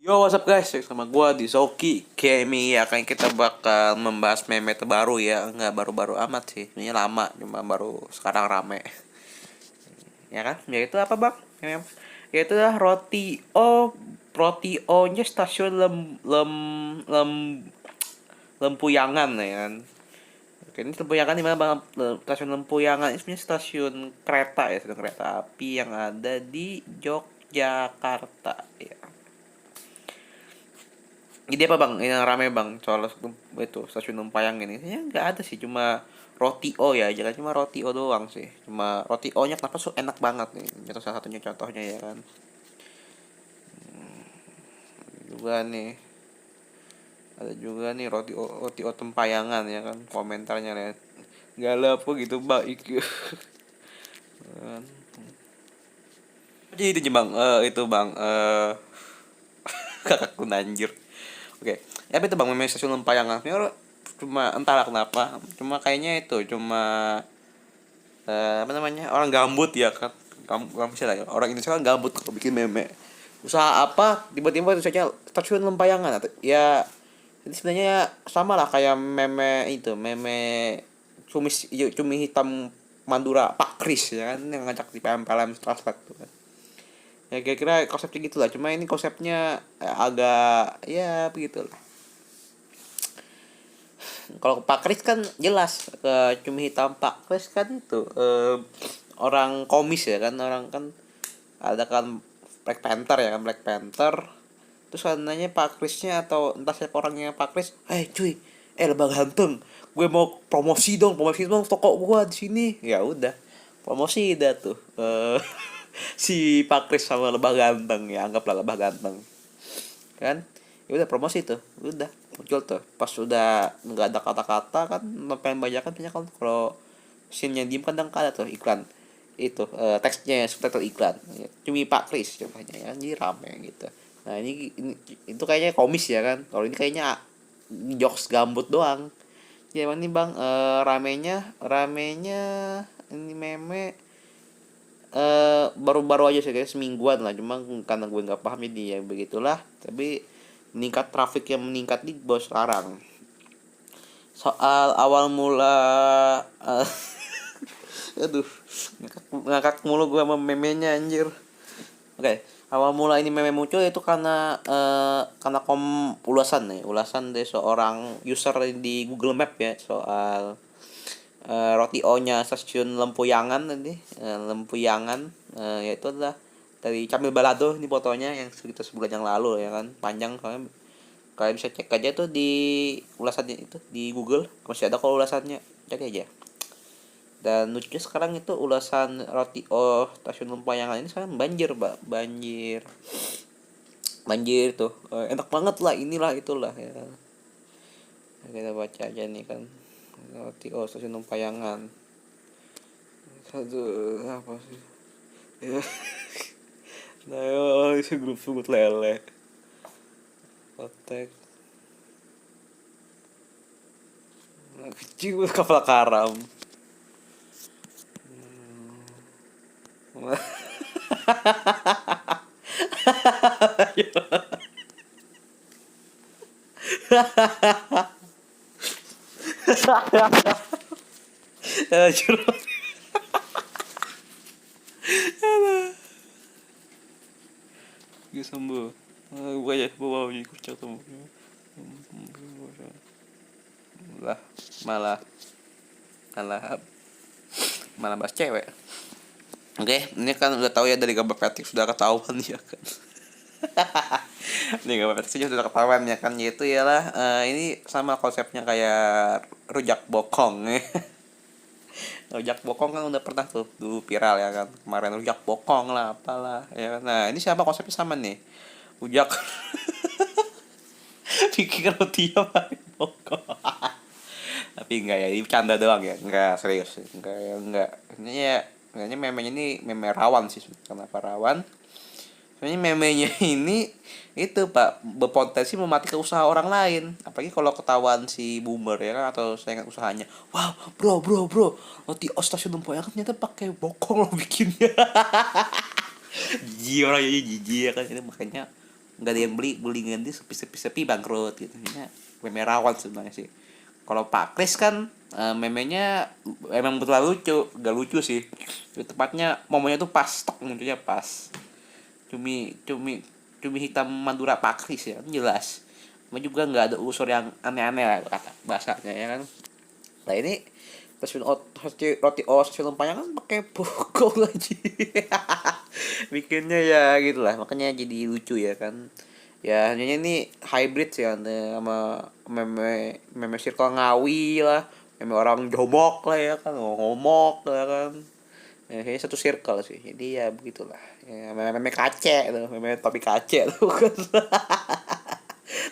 Yo, what's up guys? Sama gua di Zoki Kemi. Ya kan kita bakal membahas meme terbaru ya. Nggak baru-baru amat sih. Ini lama, cuma baru sekarang rame. Ya kan? Yaitu apa bang? Yaitu lah roti O nya stasiun lem Lempuyangan ya kan. Oke, ini Lempuyangan di mana bang? Stasiun Lempuyangan ini sebenarnya stasiun kereta ya, stasiun kereta api yang ada di Yogyakarta ya. Jadi apa bang yang rame bang soal itu stasiun Lempayang ini? Ya nggak ada sih, cuma roti O ya, jangan cuma roti O doang sih. Cuma roti O nya kenapa enak banget nih? Itu salah satunya contohnya ya kan. Juga nih ada juga nih roti O Tempayangan ya kan, komentarnya lihat nggak apa gitu baik. Jadi itu bang, itu bang, kakakku anjir. Oke, ya itu bang memang stasiun Lempayang ini cuma entahlah kenapa, cuma kayaknya itu cuma apa namanya orang gambut ya kan, kamu bisa lah ya, orang Indonesia kan gambut kalau bikin meme. Usaha apa tiba-tiba itu saja stasiun Lempayangan ya. Jadi sebenarnya sama lah kayak meme itu, meme cumi hitam Mandura Pak Kris ya kan, yang ngajak di PLM Strasbourg tuh kan. Ya kira-kira konsepnya gitu lah, cuma ini konsepnya agak ya begitu lah. Kalau Pak Kris kan jelas, cumi hitam Pak Kris kan itu orang komis ya kan, orang kan ada kan Black Panther ya kan, Black Panther. Terus nanya Pak Krisnya atau entah siapa orangnya Pak Kris, cuy, Lebah Ganteng, gue mau promosi dong toko gue di sini. Ya udah, promosi dah tuh. Si Pak Kris sama Lebah Ganteng, ya anggaplah Lebah Ganteng kan. Ya udah promosi tuh, udah muncul tuh. Pas udah nggak ada kata-kata kan, pengen banyak kan kalau scene-nya diem kadang ada tuh iklan itu, teksnya subtitle iklan ya, cumi Pak Kris contohnya ya, jadi rame gitu. Nah ini itu kayaknya komis ya kan, kalau ini kayaknya jokes gambut doang. Ya ini bang, ramenya ini meme baru-baru aja sih, kayak semingguan lah, cuma karena gue nggak paham jadi ya begitulah. Tapi meningkat, traffic yang meningkat di bos sekarang. Soal awal mula aduh, ngakak mulu gue sama memenya anjir. Oke, awal mula ini meme muncul itu karena ulasan nih, ulasan dari seorang user di Google Map ya, soal roti O-nya stasiun Lempuyangan tadi, Lempuyangan, yaitu adalah dari Camil Balado ini fotonya yang sekitar sebulan yang lalu ya kan, panjang soalnya. Kalian bisa cek aja tuh di ulasannya itu di Google, masih ada kalau ulasannya, cek aja. Dan lucunya sekarang itu ulasan roti O stasiun Lempuyangan ini sekarang banjir, Mbak. Banjir tuh. Enak banget lah, inilah itulah ya. Kita baca aja nih kan. Roti O stasiun Lempuyangan. Aduh, apa sih? Ya. Nah, itu grup sungut lele. Kotek. Nah, kecil kapal karam. Anjir. Gue sembuh. Gue aja bawa jadi kurcak tuh. Lah, malah malah malah bahas cewek. Oke, ini kan udah tahu ya, dari gambar kreatif sudah ketahuan ya kan. Ini gambar kreatif sudah ketahuan ya kan, yaitu ialah ini sama konsepnya kayak rujak bokong. Rujak bokong kan udah pernah tuh dulu viral ya kan, kemarin rujak bokong lah apalah ya kan. Nah ini siapa konsepnya sama nih, rujak bikin roti apa bokong. Tapi enggak ya, ini canda doang ya, enggak serius, enggak ini ya. Sebenarnya memenya ini meme rawan sih. Kenapa rawan? Sebenarnya memenya ini itu pak, berpotensi mematikan usaha orang lain, apalagi kalau ketahuan si boomer ya kan, atau saingan usahanya. Wow bro, roti os stasiun Lempoyangan ternyata pakai bokong lo bikinnya. Jijik, orang jadi jijik ya kan, ini makanya nggak ada yang beli ganti sepi bangkrut gitu ya. Meme rawan sebenarnya sih. Kalau Pak Kris kan memenya emang betul lucu, gak lucu sih. Tepatnya momennya tuh pas, stok munculnya pas. Cumi hitam Madura Pak Kris ya, jelas. Cuma juga nggak ada unsur yang aneh-aneh lah kata bahasanya ya kan. Nah ini roti lempanya kan pakai bokong lagi. Bikinnya ya gitulah, makanya jadi lucu ya kan. Ya hanya ini hybrid sih kan sama meme circle Ngawi lah, meme orang jomok lah ya kan, ngomok lah kan. Ya, kayaknya satu circle sih, jadi ya begitulah ya, meme kace tuh, meme topi kace tuh kan.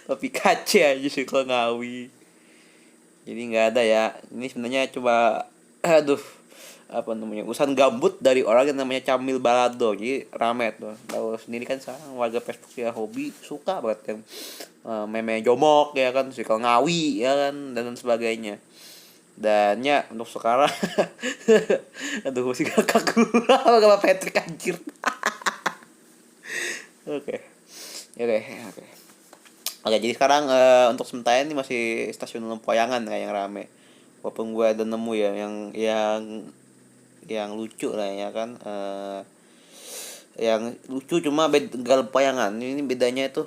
Topi kace aja circle Ngawi, jadi nggak ada ya. Ini sebenarnya coba aduh apa namanya, urusan gambut dari orang yang namanya Camil Balado. Jadi rame tuh, tahu sendiri kan sekarang warga Facebook ya, hobi suka banget yang meme jomok ya kan, circle Ngawi ya kan, dan sebagainya. Dan ya untuk sekarang aduh masih kakak gua sama Patrick anjir. Oke. Oke. Oke, jadi sekarang untuk sementara ini masih stasiun Lempoyangan kayak yang rame. Walaupun gue ada nemu ya yang lucu lah ya kan, yang lucu cuma beda Lempoyangan. Ini bedanya itu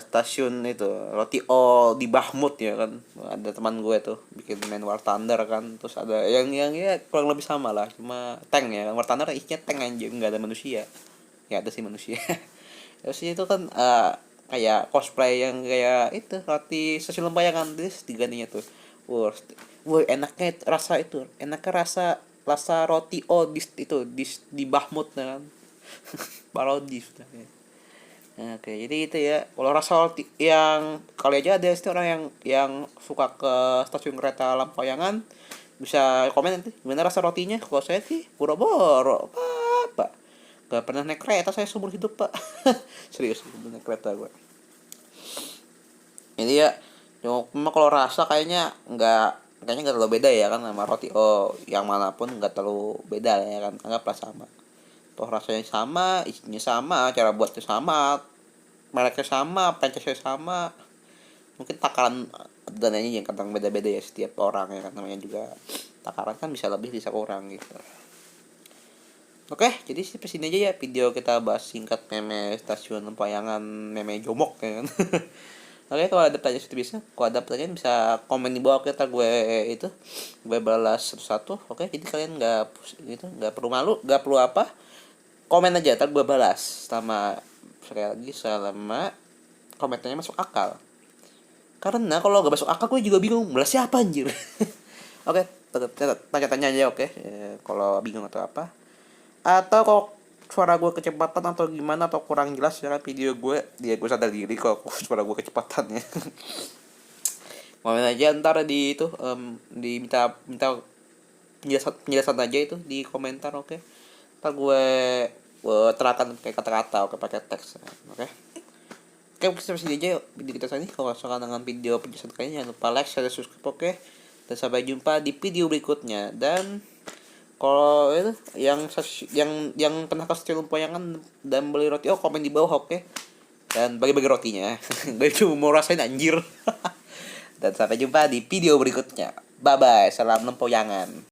stasiun itu Roti O di Bahmut ya kan. Ada teman gue tuh bikin main War Thunder kan. Terus ada yang ya kurang lebih sama lah, cuma tank ya. War Thunder isinya tank anjir, nggak ada manusia. Ya ada sih manusia. Terus itu kan kayak cosplay yang kayak itu roti stasiun Lempoyangan, terus digantinya tuh. Wah, enaknya rasa roti di Bahmut ya kan. Parodi sudah ya. Nah, oke, jadi itu ya. Kalau rasa roti yang kali aja ada orang yang suka ke stasiun kereta Lempoyangan, bisa komen nanti gimana rasa rotinya. Kalau saya sih boro-boro, Pak. Gak pernah naik kereta saya seumur hidup, Pak. Serius, belum naik kereta gue. Jadi ya, cuma kalau rasa kayaknya nggak terlalu beda ya kan sama roti yang manapun, nggak terlalu beda ya kan, anggaplah sama. Toh rasanya sama, isinya sama, cara buatnya sama, mereknya sama, franchise sama. Mungkin takaran dananya yang kadang beda-beda ya setiap orang ya kan, namanya juga takaran kan bisa lebih bisa kurang gitu. Oke, jadi sampai sini aja ya video kita bahas singkat meme stasiun Lempoyangan, meme jomok ya kan. Oke, kalau ada pertanyaan itu bisa, kalau ada pertanyaan bisa komen di bawah, kita gue balas satu-satu. Oke, jadi kalian nggak perlu malu, nggak perlu apa, komen aja, ntar gue balas selama komentarnya masuk akal. Karena kalau gak masuk akal gue juga bingung balas siapa anjir. Oke, tanya-tanya aja oke. Kalau bingung atau apa, atau kalau suara gue kecepatan atau gimana atau kurang jelas ya kan video gue sadar diri kalau suara gue kecepatan ya. Komen aja ntar di itu minta penjelasan aja itu di komentar, oke. Ntar gue terangkan pakai kata-kata, oke, pakai teks, oke. Oke, sampai sini aja video kita ini. Kalau suka dengan video penjelasan kalian jangan lupa like, share, dan subscribe, oke. Dan sampai jumpa di video berikutnya. Dan kalau itu yang pernah ke stasiun Lempoyangan dan beli roti komen di bawah, oke. Dan bagi-bagi rotinya. Gue cuma mau rasain anjir. Dan sampai jumpa di video berikutnya. Bye bye, salam Lempoyangan.